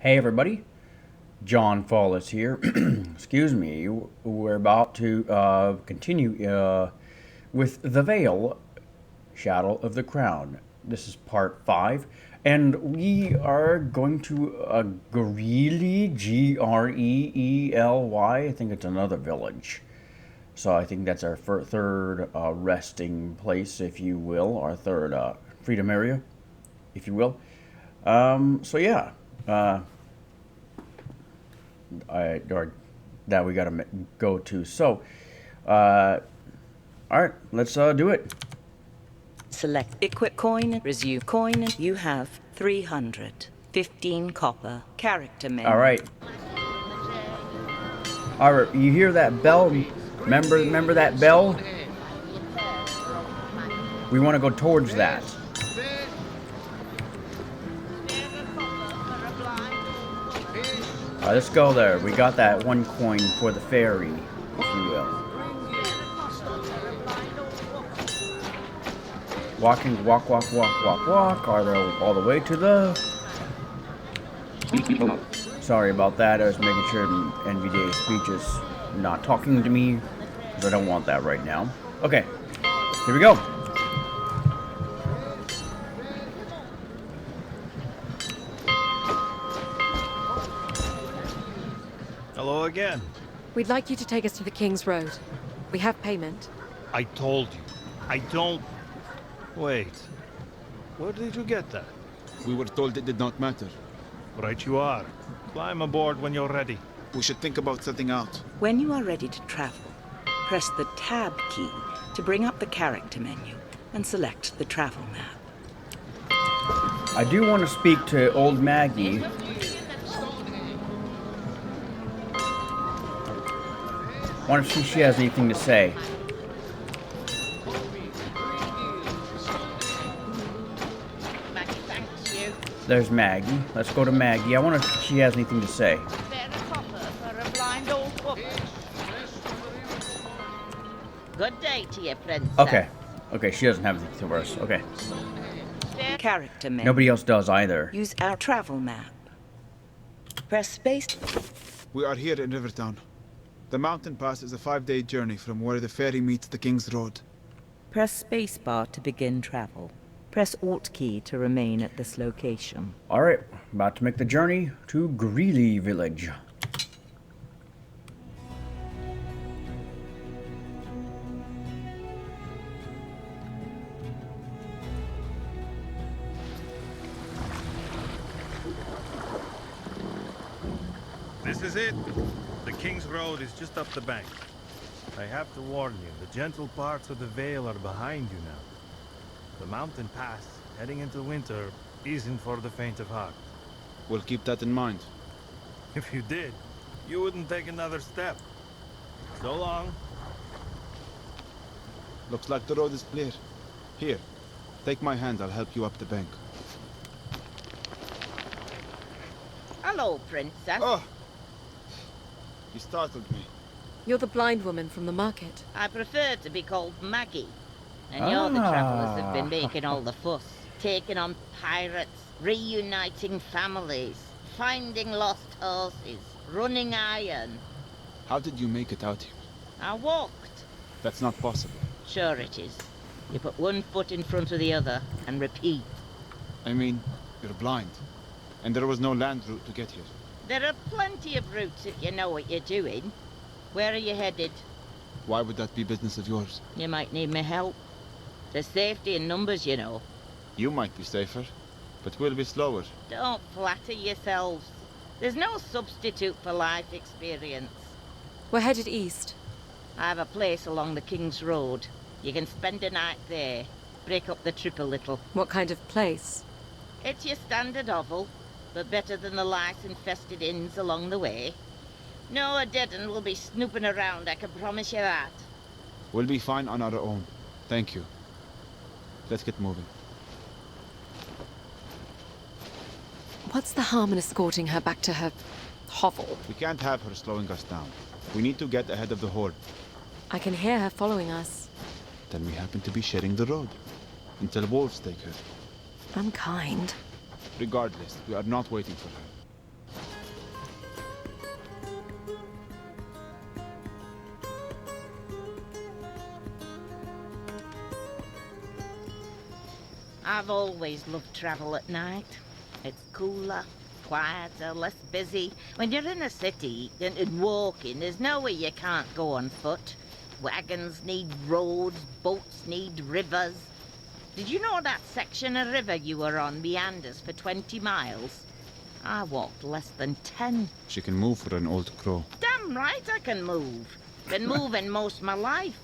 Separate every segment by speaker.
Speaker 1: Hey everybody, John Follis here. Excuse me. We're about to continue with the Vale, Shadow of the Crown. This is part 5, and we are going to Greely, Greely. I think it's another village. So I think that's our third resting place, if you will, our third freedom area, if you will. So yeah. Or that we gotta go to. So, all right, let's do it.
Speaker 2: Select equip coin, resume coin. You have 315 copper. Character menu.
Speaker 1: All right. All right, you hear that bell? Remember that bell? We want to go towards that. Let's go there. We got that one coin for the ferry, if you will. Walk. Are they all the way to the... Sorry about that. I was making sure NVDA speech is not talking to me, because I don't want that right now. Okay, here we go.
Speaker 3: Hello again.
Speaker 4: We'd like you to take us to the King's Road. We have payment.
Speaker 3: I told you. I don't... Wait. Where did you get that?
Speaker 5: We were told it did not matter.
Speaker 3: Right you are. Climb aboard when you're ready.
Speaker 5: We should think about setting out.
Speaker 2: When you are ready to travel, press the Tab key to bring up the character menu and select the travel map.
Speaker 1: I do want to speak to old Maggie. I want to see if she has anything to say.
Speaker 6: Maggie, thanks you.
Speaker 1: There's Maggie. Let's go to Maggie. I want to see if she has anything to say.
Speaker 6: Spare a copper for a blind old woman. Good day to you, princess.
Speaker 1: Okay. Okay, she doesn't have anything to us. Okay.
Speaker 2: Character menu.
Speaker 1: Nobody else does either.
Speaker 2: Use our travel map. Press space.
Speaker 5: We are here in Rivertown. The mountain pass is a 5-day journey from where the ferry meets the King's Road.
Speaker 2: Press spacebar to begin travel. Press Alt key to remain at this location.
Speaker 1: Alright, about to make the journey to Greely Village.
Speaker 3: This is it. The King's Road is just up the bank. I have to warn you, the gentle parts of the Vale are behind you now. The mountain pass, heading into winter, isn't for the faint of heart.
Speaker 5: We'll keep that in mind.
Speaker 3: If you did, you wouldn't take another step. So long.
Speaker 5: Looks like the road is clear. Here, take my hand, I'll help you up the bank.
Speaker 6: Hello, princess.
Speaker 5: Oh! You startled me.
Speaker 4: You're the blind woman from the market.
Speaker 6: I prefer to be called Maggie. And you're the travellers that've been making all the fuss. Taking on pirates, reuniting families, finding lost horses, running iron.
Speaker 5: How did you make it out here?
Speaker 6: I walked.
Speaker 5: That's not possible.
Speaker 6: Sure it is. You put one foot in front of the other and repeat.
Speaker 5: I mean, you're blind. And there was no land route to get here.
Speaker 6: There are plenty of routes if you know what you're doing. Where are you headed?
Speaker 5: Why would that be business of yours?
Speaker 6: You might need my help. There's safety in numbers, you know.
Speaker 5: You might be safer, but we'll be slower.
Speaker 6: Don't flatter yourselves. There's no substitute for life experience.
Speaker 4: We're headed east.
Speaker 6: I have a place along the King's Road. You can spend a night there. Break up the trip a little.
Speaker 4: What kind of place?
Speaker 6: It's your standard hovel, but better than the lice-infested inns along the way. No, a dead un will be snooping around, I can promise you that.
Speaker 5: We'll be fine on our own. Thank you. Let's get moving.
Speaker 4: What's the harm in escorting her back to her hovel?
Speaker 5: We can't have her slowing us down. We need to get ahead of the horde.
Speaker 4: I can hear her following us.
Speaker 5: Then we happen to be sharing the road. Until wolves take her.
Speaker 4: Unkind.
Speaker 5: Regardless, we are not waiting for her.
Speaker 6: I've always loved travel at night. It's cooler, quieter, less busy. When you're in a city and walking, there's nowhere you can't go on foot. Wagons need roads, boats need rivers. Did you know that section of river you were on meanders for 20 miles? I walked less than 10.
Speaker 5: She can move for an old crow.
Speaker 6: Damn right I can move. Been moving most my life.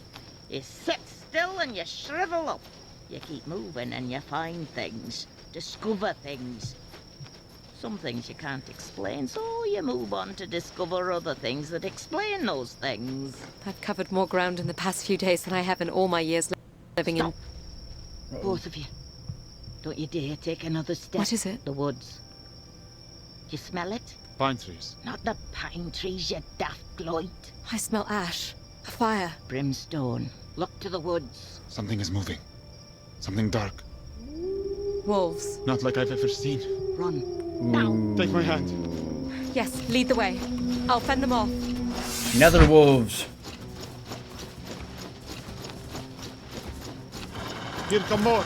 Speaker 6: You sit still and you shrivel up. You keep moving and you find things, discover things. Some things you can't explain, so you move on to discover other things that explain those things.
Speaker 4: I've covered more ground in the past few days than I have in all my years living in...
Speaker 6: Both of you. Don't you dare take another step.
Speaker 4: What is it?
Speaker 6: The woods. You smell it?
Speaker 5: Pine trees.
Speaker 6: Not the pine trees, you daft gloit.
Speaker 4: I smell ash. A fire.
Speaker 6: Brimstone. Look to the woods.
Speaker 5: Something is moving. Something dark.
Speaker 4: Wolves.
Speaker 5: Not like I've ever seen.
Speaker 6: Run. Now.
Speaker 5: Take my hand.
Speaker 4: Yes, lead the way. I'll fend them off.
Speaker 1: Nether wolves.
Speaker 5: Here come more.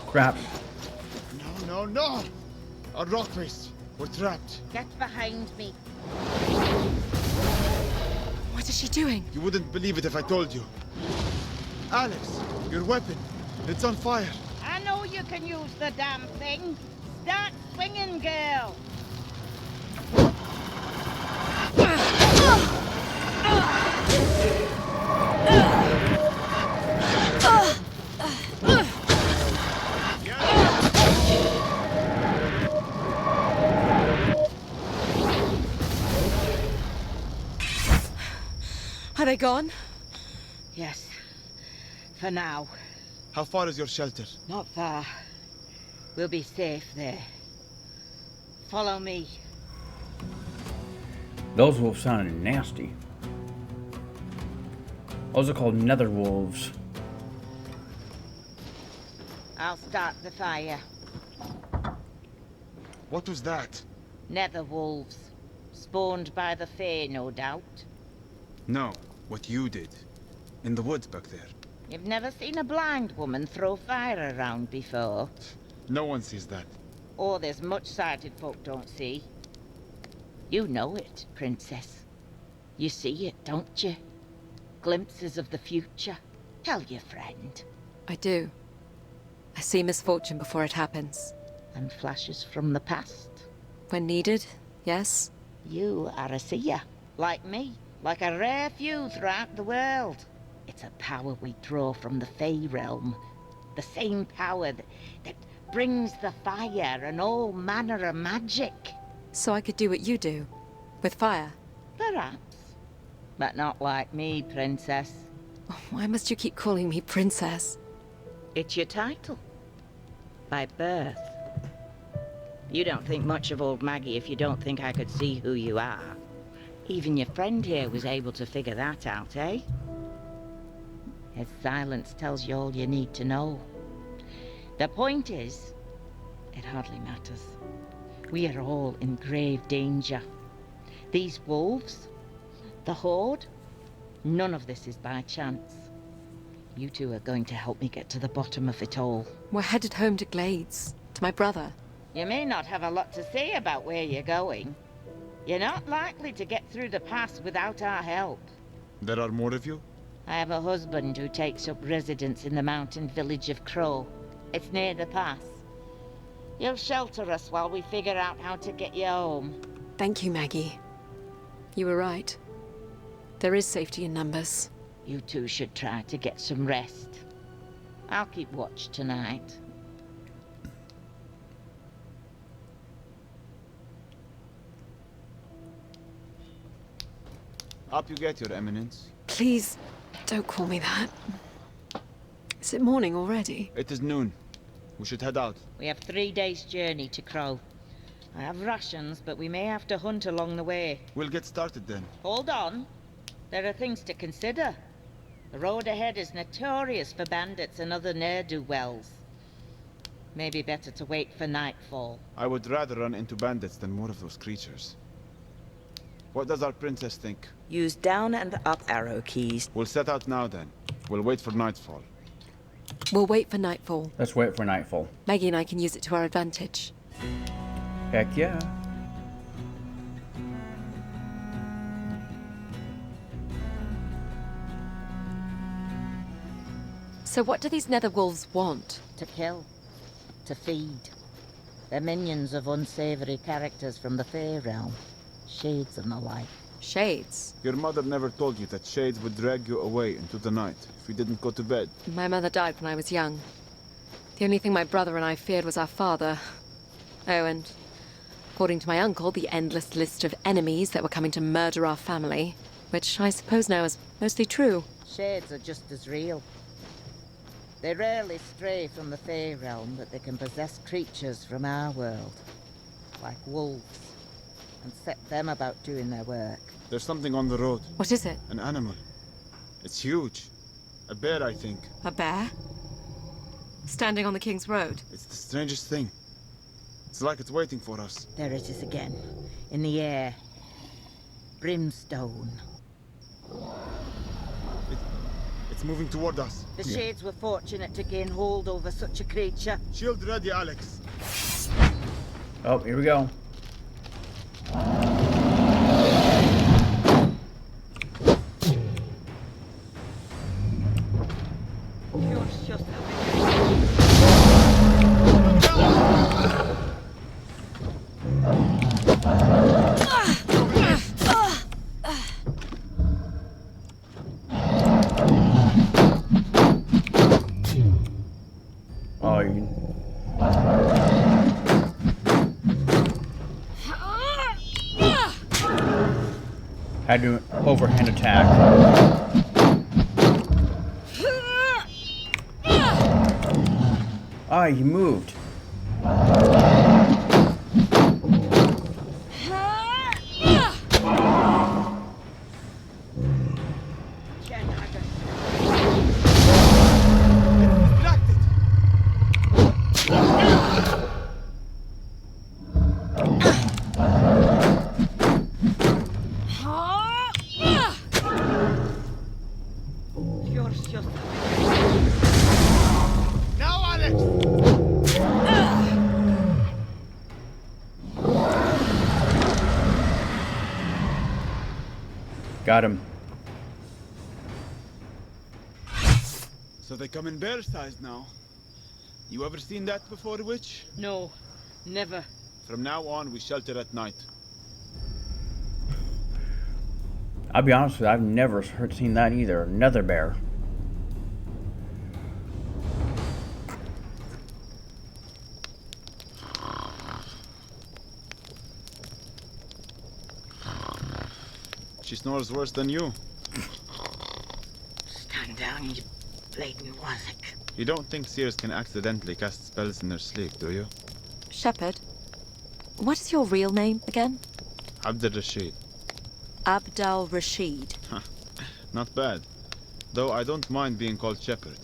Speaker 1: Crap.
Speaker 5: No, no, no! A rock face. We're trapped.
Speaker 6: Get behind me.
Speaker 4: What is she doing?
Speaker 5: You wouldn't believe it if I told you. Alex, your weapon. It's on fire.
Speaker 6: I know you can use the damn thing. Start swinging, girl.
Speaker 4: Are they gone?
Speaker 6: Yes. For now.
Speaker 5: How far is your shelter?
Speaker 6: Not far. We'll be safe there. Follow me.
Speaker 1: Those wolves sounded nasty. Those are called nether wolves.
Speaker 6: I'll start the fire.
Speaker 5: What was that?
Speaker 6: Nether wolves. Spawned by the Fae, no doubt.
Speaker 5: No, what you did. In the woods back there.
Speaker 6: You've never seen a blind woman throw fire around before?
Speaker 5: No one sees that.
Speaker 6: Oh, there's much sighted folk don't see. You know it, Princess. You see it, don't you? Glimpses of the future. Tell your friend.
Speaker 4: I do. I see misfortune before it happens.
Speaker 6: And flashes from the past.
Speaker 4: When needed, yes.
Speaker 6: You are a seer, like me. Like a rare few throughout the world. It's a power we draw from the Fae realm. The same power that brings the fire and all manner of magic.
Speaker 4: So I could do what you do. With fire.
Speaker 6: Perhaps. But not like me, Princess.
Speaker 4: Why must you keep calling me Princess?
Speaker 6: It's your title. By birth. You don't think much of old Maggie if you don't think I could see who you are. Even your friend here was able to figure that out, eh? His silence tells you all you need to know. The point is, it hardly matters. We are all in grave danger. These wolves, the Horde, none of this is by chance. You two are going to help me get to the bottom of it all.
Speaker 4: We're headed home to Glades, to my brother.
Speaker 6: You may not have a lot to say about where you're going. You're not likely to get through the pass without our help.
Speaker 5: There are more of you?
Speaker 6: I have a husband who takes up residence in the mountain village of Crow. It's near the pass. You'll shelter us while we figure out how to get you home.
Speaker 4: Thank you, Maggie. You were right. There is safety in numbers.
Speaker 6: You two should try to get some rest. I'll keep watch tonight.
Speaker 5: Up you get, Your Eminence.
Speaker 4: Please, don't call me that. Is it morning already?
Speaker 5: It is noon. We should head out.
Speaker 6: We have 3 days' journey to Crow. I have rations, but we may have to hunt along the way.
Speaker 5: We'll get started then.
Speaker 6: Hold on. There are things to consider. The road ahead is notorious for bandits and other ne'er-do-wells. Maybe better to wait for nightfall.
Speaker 5: I would rather run into bandits than more of those creatures. What does our princess think?
Speaker 2: Use down and up arrow keys.
Speaker 5: We'll set out now then. We'll wait for nightfall.
Speaker 4: We'll wait for nightfall.
Speaker 1: Let's wait for nightfall.
Speaker 4: Maggie and I can use it to our advantage.
Speaker 1: Heck yeah.
Speaker 4: So what do these nether wolves want?
Speaker 6: To kill. To feed. They're minions of unsavory characters from the Fae realm. Shades and the like.
Speaker 4: Shades.
Speaker 5: Your mother never told you that shades would drag you away into the night if you didn't go to bed.
Speaker 4: My mother died when I was young. The only thing my brother and I feared was our father. Oh, and according to my uncle, the endless list of enemies that were coming to murder our family, which I suppose now is mostly true.
Speaker 6: Shades are just as real. They rarely stray from the Fae realm, but they can possess creatures from our world, like wolves, and set them about doing their work.
Speaker 5: There's something on the road.
Speaker 4: What is it?
Speaker 5: An animal. It's huge. A bear, I think.
Speaker 4: A bear? Standing on the King's Road?
Speaker 5: It's the strangest thing. It's like it's waiting for us.
Speaker 6: There it is again, in the air. Brimstone.
Speaker 5: It's moving toward us.
Speaker 6: The Shades were fortunate to gain hold over such a creature.
Speaker 5: Shield ready, Alex.
Speaker 1: Oh, here we go. Oh, you... Had to overhand attack. Ah, he moved.
Speaker 5: Now, Alex!
Speaker 1: Got him.
Speaker 5: So they come in bear size now. You ever seen that before, witch?
Speaker 6: No, never.
Speaker 5: From now on, we shelter at night.
Speaker 1: I'll be honest with you, I've never seen that either. Another bear.
Speaker 5: She snores worse than you.
Speaker 6: Stand down, you blatant wazzock.
Speaker 5: You don't think seers can accidentally cast spells in their sleep, do you?
Speaker 4: Shepherd. What is your real name again?
Speaker 5: Abd Rashid.
Speaker 4: Abdal Rashid.
Speaker 5: Not bad. Though I don't mind being called Shepherd.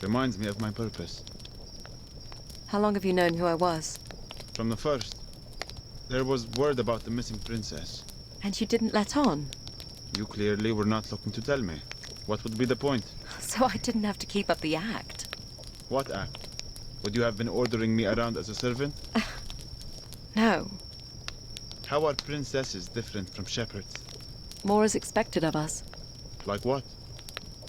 Speaker 5: Reminds me of my purpose.
Speaker 4: How long have you known who I was?
Speaker 5: From the first. There was word about the missing princess.
Speaker 4: And you didn't let on?
Speaker 5: You clearly were not looking to tell me. What would be the point?
Speaker 4: So I didn't have to keep up the act.
Speaker 5: What act? Would you have been ordering me around as a servant?
Speaker 4: No.
Speaker 5: How are princesses different from shepherds?
Speaker 4: More is expected of us.
Speaker 5: Like what?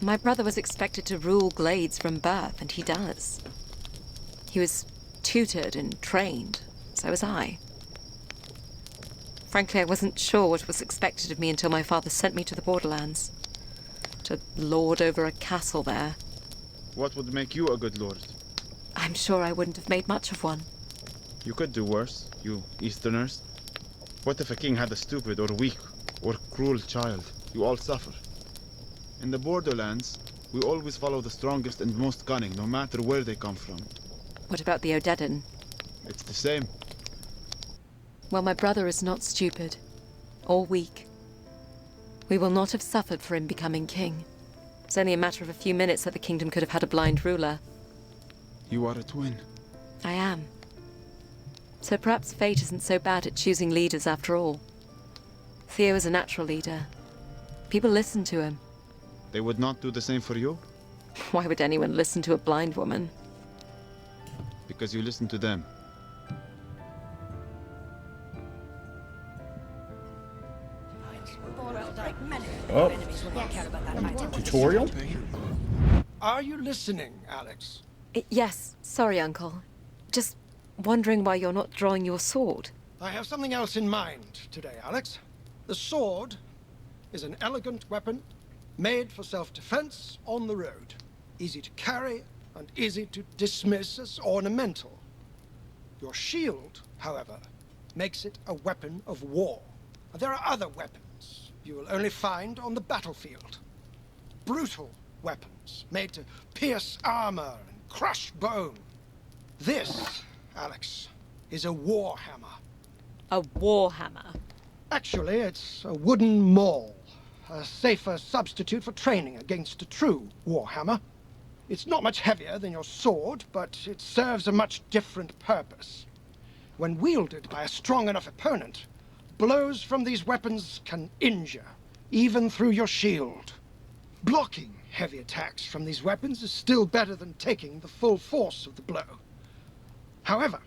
Speaker 4: My brother was expected to rule glades from birth, and he does. He was tutored and trained. So was I. Frankly, I wasn't sure what was expected of me until my father sent me to the borderlands. To lord over a castle there.
Speaker 5: What would make you a good lord?
Speaker 4: I'm sure I wouldn't have made much of one.
Speaker 5: You could do worse, you Easterners. What if a king had a stupid or weak or cruel child? You all suffer. In the borderlands, we always follow the strongest and most cunning, no matter where they come from.
Speaker 4: What about the Odedin?
Speaker 5: It's the same.
Speaker 4: Well, my brother is not stupid. Or weak. We will not have suffered for him becoming king. It's only a matter of a few minutes that the kingdom could have had a blind ruler.
Speaker 5: You are a twin.
Speaker 4: I am. So perhaps fate isn't so bad at choosing leaders after all. Theo is a natural leader. People listen to him.
Speaker 5: They would not do the same for you?
Speaker 4: Why would anyone listen to a blind woman?
Speaker 5: Because you listen to them.
Speaker 1: Oh. Tutorial?
Speaker 7: Are you listening, Alex?
Speaker 4: Yes, sorry, Uncle. Just wondering why you're not drawing your sword.
Speaker 7: I have something else in mind today, Alex. The sword is an elegant weapon made for self-defense on the road. Easy to carry and easy to dismiss as ornamental. Your shield, however, makes it a weapon of war. There are other weapons you will only find on the battlefield. Brutal weapons made to pierce armor and crush bone. This, Alex, is a war hammer.
Speaker 4: A warhammer.
Speaker 7: Actually, it's a wooden maul, a safer substitute for training against a true warhammer. It's not much heavier than your sword, but it serves a much different purpose. When wielded by a strong enough opponent, blows from these weapons can injure, even through your shield. Blocking heavy attacks from these weapons is still better than taking the full force of the blow. However,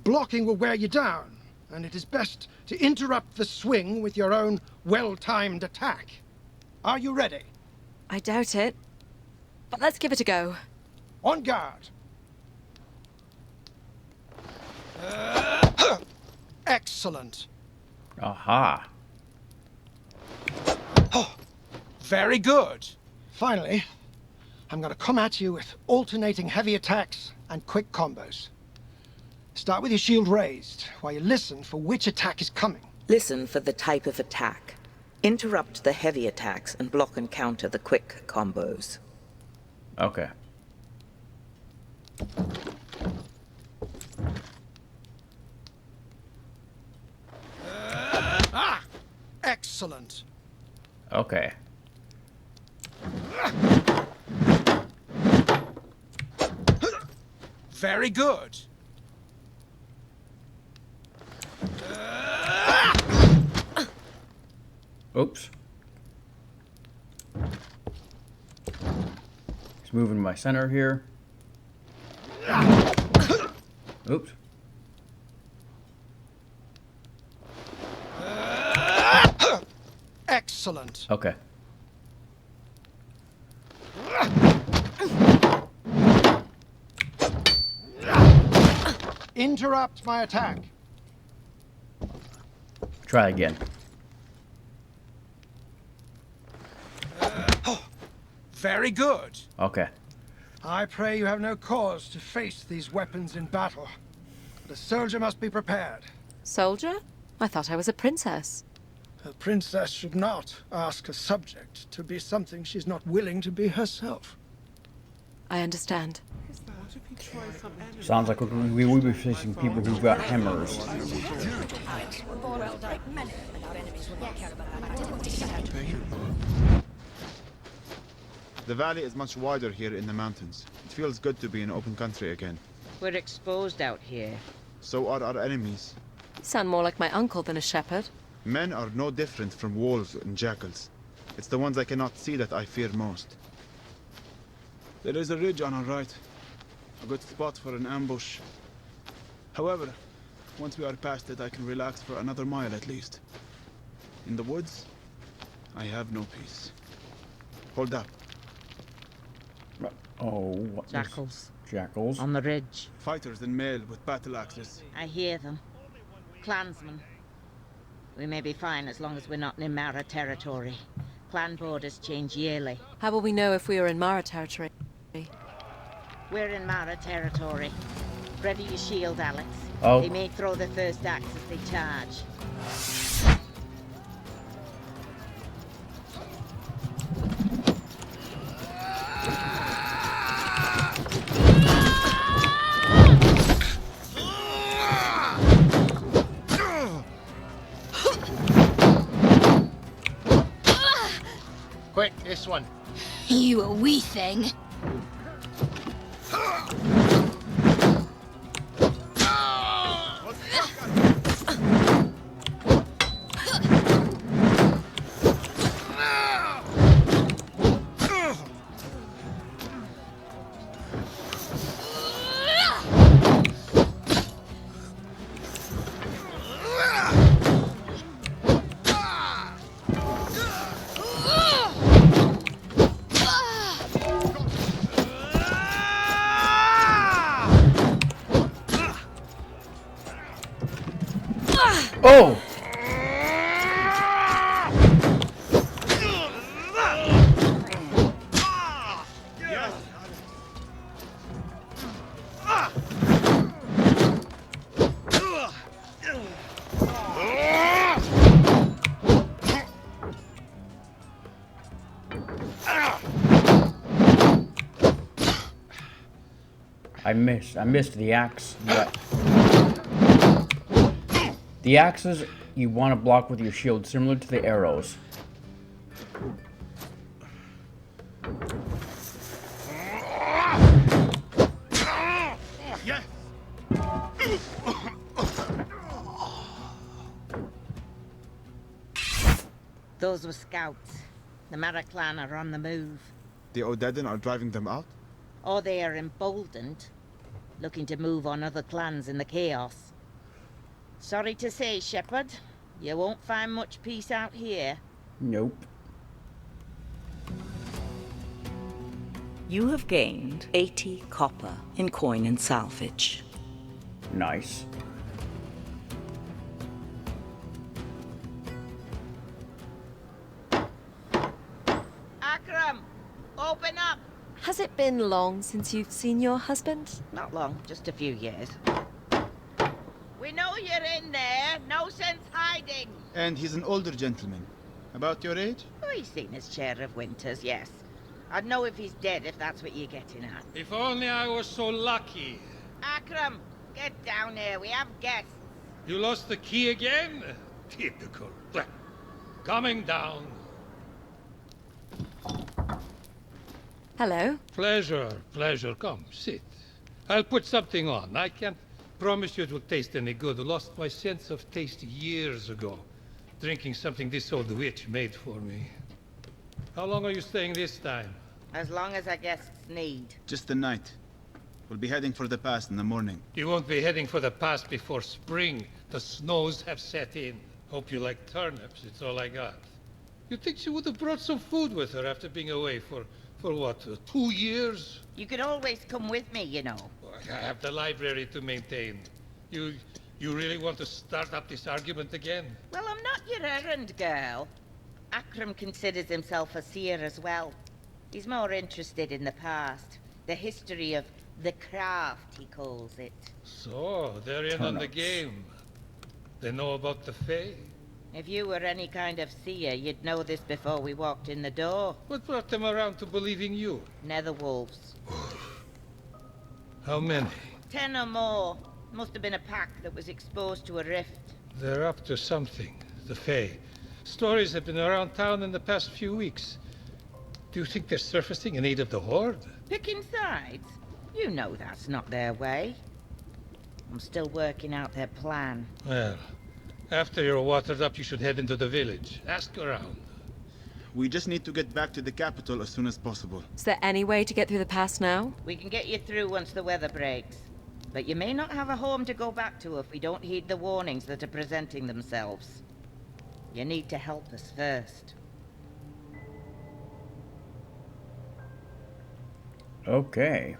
Speaker 7: blocking will wear you down, and it is best to interrupt the swing with your own well-timed attack. Are you ready?
Speaker 4: I doubt it. But let's give it a go.
Speaker 7: On guard. Excellent.
Speaker 1: Aha.
Speaker 7: Oh, very good. Finally, I'm going to come at you with alternating heavy attacks and quick combos. Start with your shield raised, while you listen for which attack is coming.
Speaker 2: Listen for the type of attack. Interrupt the heavy attacks and block and counter the quick combos.
Speaker 1: Okay.
Speaker 7: Excellent.
Speaker 1: Okay.
Speaker 7: Very good.
Speaker 1: Oops. Just moving my center here. Oops.
Speaker 7: Excellent.
Speaker 1: Okay.
Speaker 7: Interrupt my attack.
Speaker 1: Try again.
Speaker 7: Very good.
Speaker 1: Okay.
Speaker 7: I pray you have no cause to face these weapons in battle. But a soldier must be prepared.
Speaker 4: Soldier? I thought I was a princess.
Speaker 7: A princess should not ask a subject to be something she's not willing to be herself.
Speaker 4: I understand.
Speaker 1: Sounds like we will be facing people who've got hammers.
Speaker 5: The valley is much wider here in the mountains. It feels good to be in open country again.
Speaker 6: We're exposed out here.
Speaker 5: So are our enemies.
Speaker 4: You sound more like my uncle than a shepherd.
Speaker 5: Men are no different from wolves and jackals. It's the ones I cannot see that I fear most. There is a ridge on our right. A good spot for an ambush. However, once we are past it, I can relax for another mile at least. In the woods, I have no peace. Hold up.
Speaker 1: Oh, what?
Speaker 6: Jackals.
Speaker 1: Jackals.
Speaker 6: On the ridge.
Speaker 5: Fighters in mail with battle axes.
Speaker 6: I hear them. Clansmen. We may be fine as long as we're not in Mara territory. Clan borders change yearly.
Speaker 4: How will we know if we are in Mara territory?
Speaker 6: We're in Mara territory. Ready your shield, Alex.
Speaker 1: Oh.
Speaker 6: They may throw the first axe as they charge.
Speaker 7: Quick, this one.
Speaker 8: You a wee thing.
Speaker 1: I missed the axe. But the axes you want to block with your shield, similar to the arrows.
Speaker 3: Yes!
Speaker 6: Those were scouts. The Mara clan are on the move.
Speaker 5: The Odedan are driving them out?
Speaker 6: Or they are emboldened, looking to move on other clans in the chaos. Sorry to say, Shepherd, you won't find much peace out here.
Speaker 1: Nope.
Speaker 2: You have gained 80 copper in coin and salvage.
Speaker 1: Nice.
Speaker 6: Akram, open up!
Speaker 4: Has it been long since you've seen your husband?
Speaker 6: Not long, just a few years. We know you're in there. No sense hiding.
Speaker 5: And he's an older gentleman. About your age?
Speaker 6: Oh, he's seen his share of winters, yes. I'd know if he's dead, if that's what you're getting at.
Speaker 8: If only I was so lucky.
Speaker 6: Akram, get down here. We have guests.
Speaker 8: You lost the key again? Typical. Coming down.
Speaker 4: Hello.
Speaker 8: Pleasure, pleasure. Come, sit. I'll put something on. I can't promise you it will taste any good. I lost my sense of taste years ago, drinking something this old witch made for me. How long are you staying this time?
Speaker 6: As long as our guests need.
Speaker 5: Just the night. We'll be heading for the pass in the morning.
Speaker 8: You won't be heading for the pass before spring. The snows have set in. Hope you like turnips. It's all I got. You'd think she would have brought some food with her after being away for what, 2 years?
Speaker 6: You could always come with me, you know.
Speaker 8: I have the library to maintain. You really want to start up this argument again?
Speaker 6: Well, I'm not your errand girl. Akram considers himself a seer as well. He's more interested in the past. The history of the craft, he calls it.
Speaker 8: So, they're in on the
Speaker 1: Turnips.
Speaker 8: game. They know about the Fae?
Speaker 6: If you were any kind of seer, you'd know this before we walked in the door.
Speaker 8: What brought them around to believing you?
Speaker 6: Netherwolves.
Speaker 8: How many?
Speaker 6: 10 or more. Must have been a pack that was exposed to a rift.
Speaker 8: They're up to something, the Fae. Stories have been around town in the past few weeks. Do you think they're surfacing in aid of the Horde?
Speaker 6: Picking sides? You know that's not their way. I'm still working out their plan.
Speaker 8: Well, after you're watered up, you should head into the village. Ask around.
Speaker 5: We just need to get back to the capital as soon as possible.
Speaker 4: Is there any way to get through the pass now?
Speaker 6: We can get you through once the weather breaks. But you may not have a home to go back to if we don't heed the warnings that are presenting themselves. You need to help us first.
Speaker 1: Okay.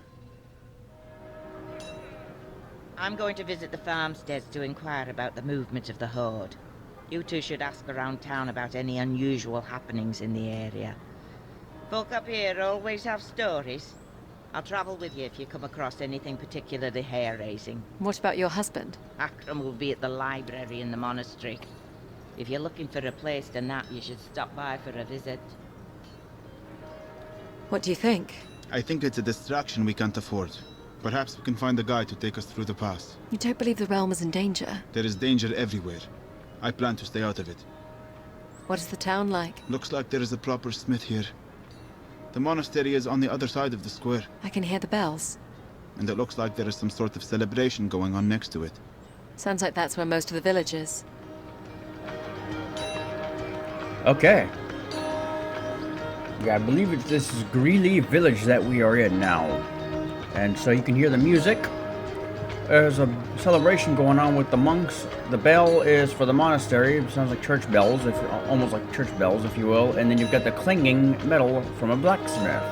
Speaker 6: I'm going to visit the farmsteads to inquire about the movement of the Horde. You two should ask around town about any unusual happenings in the area. Folk up here always have stories. I'll travel with you if you come across anything particularly hair-raising.
Speaker 4: What about your husband?
Speaker 6: Akram will be at the library in the monastery. If you're looking for a place to nap, you should stop by for a visit.
Speaker 4: What do you think?
Speaker 5: I think it's a distraction we can't afford. Perhaps we can find a guide to take us through the pass.
Speaker 4: You don't believe the realm is in danger?
Speaker 5: There is danger everywhere. I plan to stay out of it.
Speaker 4: What is the town like?
Speaker 5: Looks like there is a proper smith here. The monastery is on the other side of the square,
Speaker 4: I can hear the bells.
Speaker 5: and it looks like there is some sort of celebration going on next to it.
Speaker 4: Sounds like that's where most of the village is.
Speaker 1: Okay. Yeah, I believe this is Greely Village that we are in now. And so you can hear the music. There's a celebration going on with the monks. The bell is for the monastery. It sounds like church bells, almost like church bells, if you will. And then you've got the clanging metal from a blacksmith.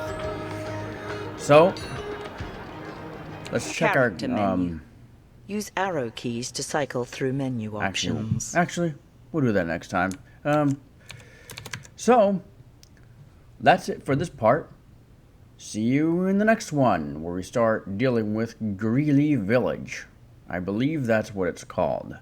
Speaker 1: So, let's check
Speaker 2: Character
Speaker 1: our...
Speaker 2: menu. Use arrow keys to cycle through menu options.
Speaker 1: Actually, we'll do that next time. So, that's it for this part. See you in the next one, where we start dealing with Greely Village. I believe that's what it's called.